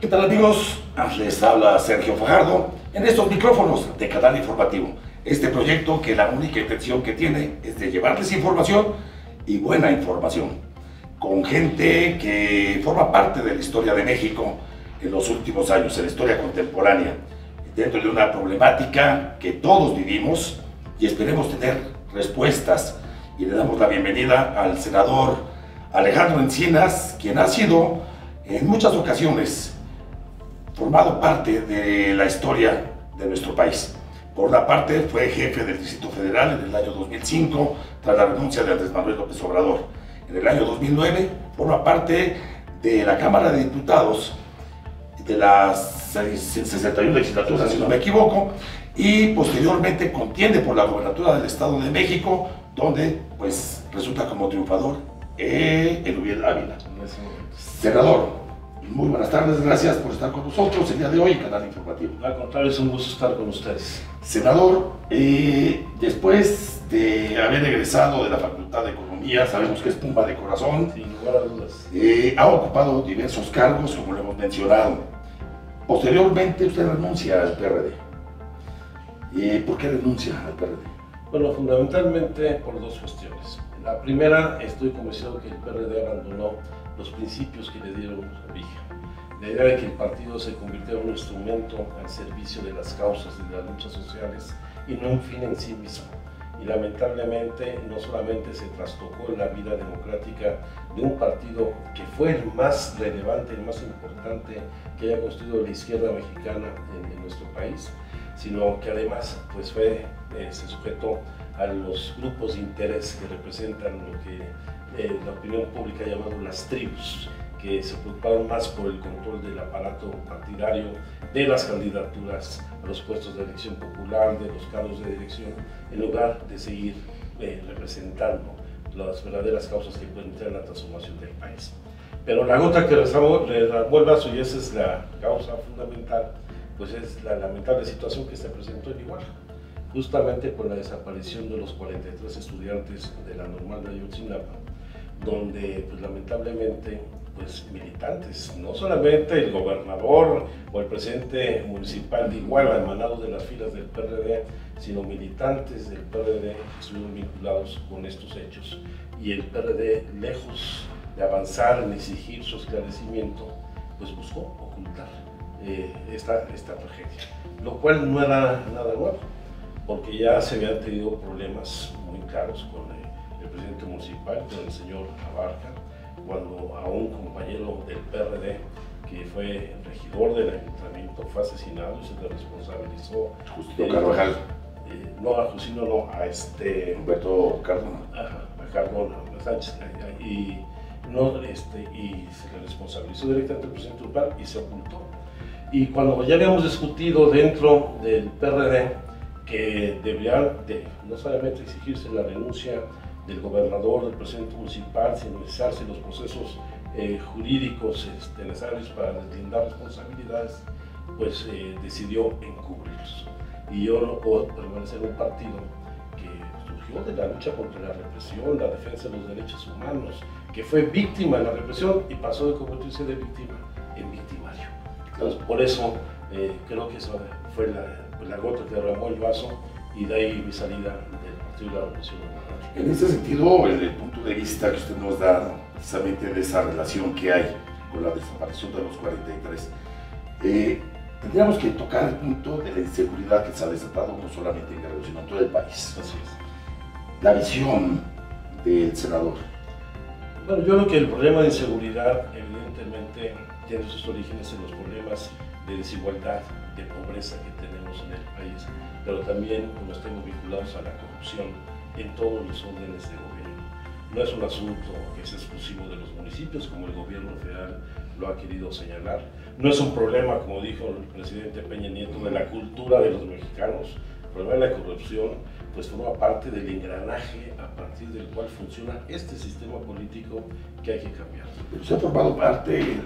¿Qué tal, amigos? Les habla Sergio Fajardo en estos micrófonos de Canal Informativo. Este proyecto que la única intención que tiene es de llevarles información y buena información con gente que forma parte de la historia de México en los últimos años, en la historia contemporánea, dentro de una problemática que todos vivimos y esperemos tener respuestas. Y le damos la bienvenida al senador Alejandro Encinas, quien ha sido en muchas ocasiones formado parte de la historia de nuestro país. Por una parte, fue jefe del Distrito Federal en el año 2005, tras la renuncia de Andrés Manuel López Obrador. En el año 2009, forma parte de la Cámara de Diputados de la 61 legislatura, si no me equivoco, y posteriormente contiende por la gobernatura del Estado de México, donde pues resulta como triunfador Erubiel Ávila. Senador, muy buenas tardes, gracias por estar con nosotros el día de hoy en Canal Informativo. Al contrario, es un gusto estar con ustedes. Senador, después de haber egresado de la Facultad de Economía, sabemos que es Pumba de corazón, sin lugar a dudas. Ha ocupado diversos cargos, como lo hemos mencionado. Posteriormente usted renuncia al PRD. ¿Por qué renuncia al PRD? Bueno, fundamentalmente por dos cuestiones. La primera, estoy convencido que el PRD abandonó los principios que le dieron origen. La idea de que el partido se convirtiera en un instrumento al servicio de las causas y de las luchas sociales y no un fin en sí mismo. Y lamentablemente no solamente se trastocó la vida democrática de un partido que fue el más relevante, el más importante que haya construido la izquierda mexicana en nuestro país, sino que además pues se sujetó a los grupos de interés que representan lo que la opinión pública ha llamado las tribus, que se preocuparon más por el control del aparato partidario, de las candidaturas a los puestos de elección popular, de los cargos de dirección, en lugar de seguir representando las verdaderas causas que permitirán la transformación del país. Pero la gota que revuelve el vaso, y esa es la causa fundamental, pues es la lamentable situación que se presentó en Iguala, justamente por la desaparición de los 43 estudiantes de la Normal de Ayotzinapa, donde pues lamentablemente pues militantes, no solamente el gobernador o el presidente municipal de Iguala, emanados de las filas del PRD, sino militantes del PRD estuvieron vinculados con estos hechos, y el PRD, lejos de avanzar en exigir su esclarecimiento, pues buscó ocultar esta tragedia, lo cual no era nada nuevo, porque ya se habían tenido problemas muy claros con el presidente municipal, con el señor Abarca, cuando a un compañero del PRD que fue regidor del ayuntamiento fue asesinado y se le responsabilizó. Justino Carvajal. No, a Justino no, a Humberto Cardona. A Cardona, a Sánchez, y se le responsabilizó directamente al presidente municipal y se ocultó. Y cuando ya habíamos discutido dentro del PRD que deberían no solamente exigirse la renuncia del gobernador, del presidente municipal, sino iniciarse los procesos jurídicos necesarios para deslindar responsabilidades, pues decidió encubrirlos. Y yo no puedo permanecer en un partido que surgió de la lucha contra la represión, la defensa de los derechos humanos, que fue víctima de la represión y pasó de convertirse de víctima en victimario. Entonces, por eso creo que eso fue la gota que derramó el vaso, y de ahí mi salida del Partido de la Revolución Democrática. En ese sentido, el punto de vista que usted nos da, precisamente de esa relación que hay con la desaparición de los 43, tendríamos que tocar el punto de la inseguridad que se ha desatado no solamente en Guerrero, sino en todo el país. Así es. La visión del senador. Bueno, yo creo que el problema de inseguridad evidentemente tiene sus orígenes en los problemas de desigualdad, de pobreza que tenemos en el país, pero también como estamos vinculados a la corrupción en todos los órdenes de gobierno. No es un asunto que es exclusivo de los municipios, como el gobierno federal lo ha querido señalar. No es un problema, como dijo el presidente Peña Nieto, de la cultura de los mexicanos. El problema de la corrupción pues forma parte del engranaje a partir del cual funciona este sistema político que hay que cambiar. Pero se ha formado parte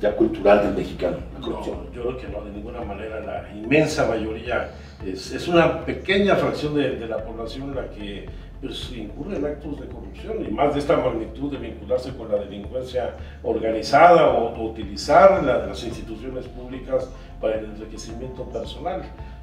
ya cultural del mexicano, la corrupción. No, yo creo que no, de ninguna manera. La inmensa mayoría es una pequeña fracción de la población la que pues incurre en actos de corrupción, y más de esta magnitud de vincularse con la delincuencia organizada o utilizar las instituciones públicas para el enriquecimiento personal.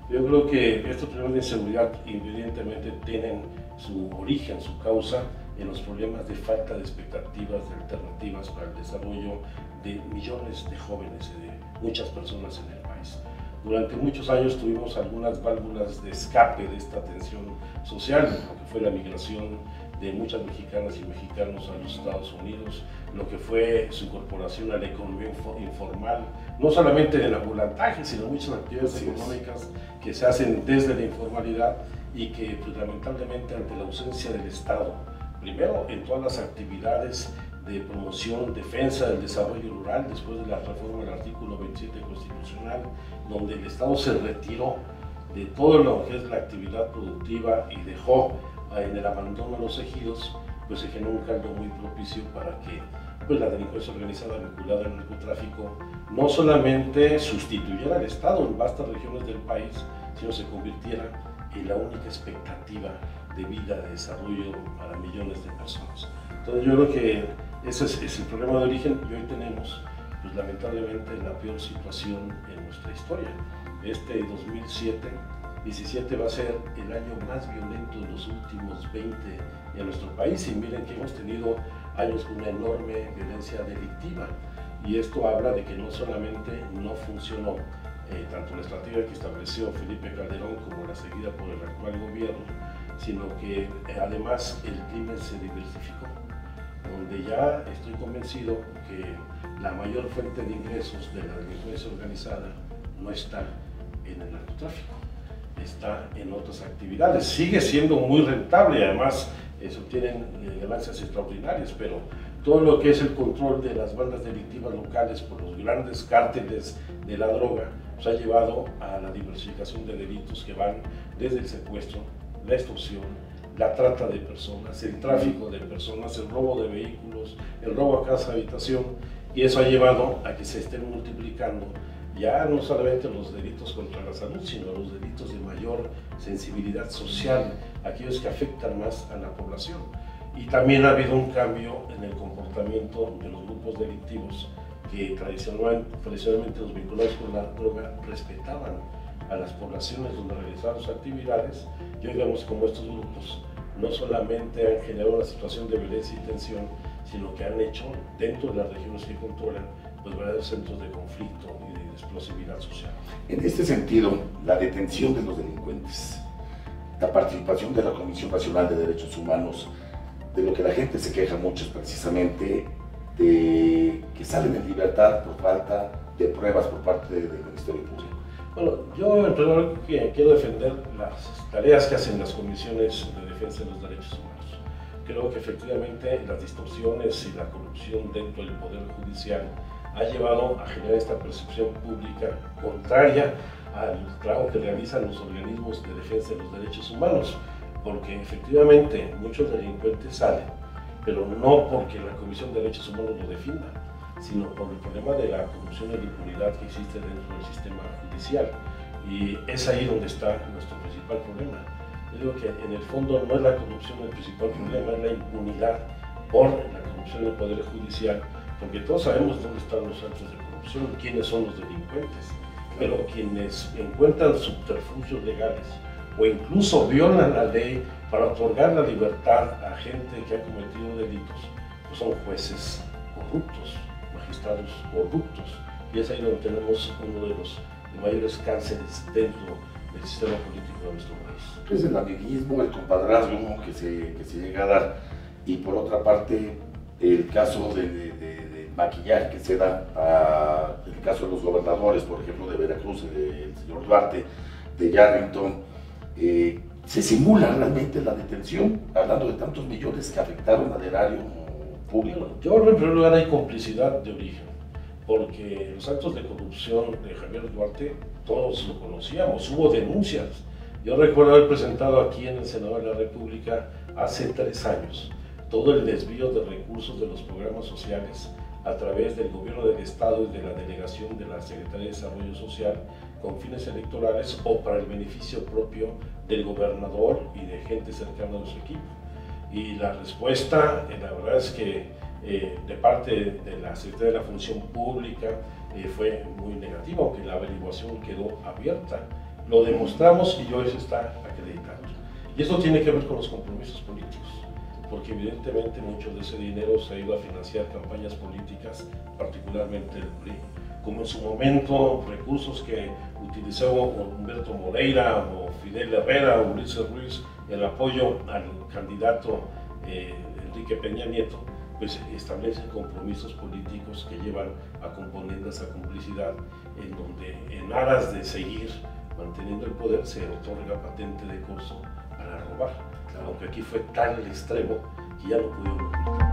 Yo creo que estos problemas de inseguridad evidentemente tienen su origen, su causa en los problemas de falta de expectativas, de alternativas para el desarrollo de millones de jóvenes y de muchas personas en el país. Durante muchos años tuvimos algunas válvulas de escape de esta tensión social, lo que fue la migración de muchas mexicanas y mexicanos a los Estados Unidos, lo que fue su incorporación a la economía informal, no solamente en el ambulantaje, sino muchas actividades económicas que se hacen desde la informalidad y que pues, lamentablemente ante la ausencia del Estado, primero en todas las actividades de promoción, defensa del desarrollo rural, después de la reforma del artículo 27 constitucional, donde el Estado se retiró de todo lo que es la actividad productiva y dejó en el abandono a los ejidos, pues se generó un caldo muy propicio para que pues, la delincuencia organizada vinculada al narcotráfico no solamente sustituyera al Estado en vastas regiones del país, sino se convirtiera en la única expectativa de vida, de desarrollo para millones de personas. Entonces yo creo que ese es el problema de origen y hoy tenemos, pues lamentablemente, la peor situación en nuestra historia. Este 2017 va a ser el año más violento de los últimos 20 en nuestro país, y miren que hemos tenido años con una enorme violencia delictiva, y esto habla de que no solamente no funcionó tanto la estrategia que estableció Felipe Calderón como la seguida por el actual gobierno, sino que además el crimen se diversificó, donde ya estoy convencido que la mayor fuente de ingresos de la delincuencia organizada no está en el narcotráfico, está en otras actividades. Sigue siendo muy rentable y además obtienen ganancias extraordinarias, pero todo lo que es el control de las bandas delictivas locales por los grandes cárteles de la droga pues ha llevado a la diversificación de delitos que van desde el secuestro, la extorsión, la trata de personas, el tráfico de personas, el robo de vehículos, el robo a casa habitación, y eso ha llevado a que se estén multiplicando ya no solamente los delitos contra la salud, sino los delitos de mayor sensibilidad social, aquellos que afectan más a la población. Y también ha habido un cambio en el comportamiento de los grupos delictivos que tradicionalmente los vinculados con la droga respetaban a las poblaciones donde realizaban sus actividades, y hoy vemos como estos grupos no solamente han generado una situación de violencia y tensión, sino que han hecho dentro de las regiones que controlan pues verdaderos centros de conflicto y de explosividad social. En este sentido, la detención de los delincuentes, la participación de la Comisión Nacional de Derechos Humanos, de lo que la gente se queja mucho es precisamente de que salen en libertad por falta de pruebas por parte del Ministerio Público. Bueno, yo en primer lugar quiero defender las tareas que hacen las comisiones de defensa de los derechos humanos. Creo que efectivamente las distorsiones y la corrupción dentro del Poder Judicial ha llevado a generar esta percepción pública contraria al trabajo que realizan los organismos de defensa de los derechos humanos, porque efectivamente muchos delincuentes salen, pero no porque la Comisión de Derechos Humanos lo defienda, sino por el problema de la corrupción y la impunidad que existe dentro del sistema judicial, y es ahí donde está nuestro principal problema. Yo digo que en el fondo no es la corrupción el principal problema, es la impunidad por la corrupción del Poder Judicial, porque todos sabemos dónde están los actos de corrupción, quiénes son los delincuentes, pero quienes encuentran subterfugios legales o incluso violan la ley para otorgar la libertad a gente que ha cometido delitos, pues son jueces corruptos, magistrados corruptos, y es ahí donde tenemos uno de los mayores cánceres dentro del sistema político de nuestro país. Es el amiguismo, el compadrazgo que se llega a dar, y por otra parte el caso de maquillaje que se da, el caso de los gobernadores, por ejemplo de Veracruz, el señor Duarte, de Yarrington, se simula realmente la detención, hablando de tantos millones que afectaron al erario público. Bueno, yo en primer lugar hay complicidad de origen, porque los actos de corrupción de Javier Duarte todos lo conocíamos, hubo denuncias. Yo recuerdo haber presentado aquí en el Senado de la República hace 3 años todo el desvío de recursos de los programas sociales a través del gobierno del Estado y de la delegación de la Secretaría de Desarrollo Social con fines electorales o para el beneficio propio del gobernador y de gente cercana a su equipo. Y la respuesta, la verdad es que de parte de la Secretaría de la Función Pública fue muy negativa, aunque la averiguación quedó abierta. Lo demostramos y hoy se está acreditando. Y eso tiene que ver con los compromisos políticos, porque evidentemente mucho de ese dinero se ha ido a financiar campañas políticas, particularmente del PRI, como en su momento recursos que utilizó Humberto Moreira o Fidel Herrera o Ulises Ruiz en apoyo al candidato Enrique Peña Nieto, pues establecen compromisos políticos que llevan a componendas esa complicidad, en donde en aras de seguir manteniendo el poder se otorga patente de curso para robar, aunque aquí fue tal el extremo que ya no pudieron ocultar.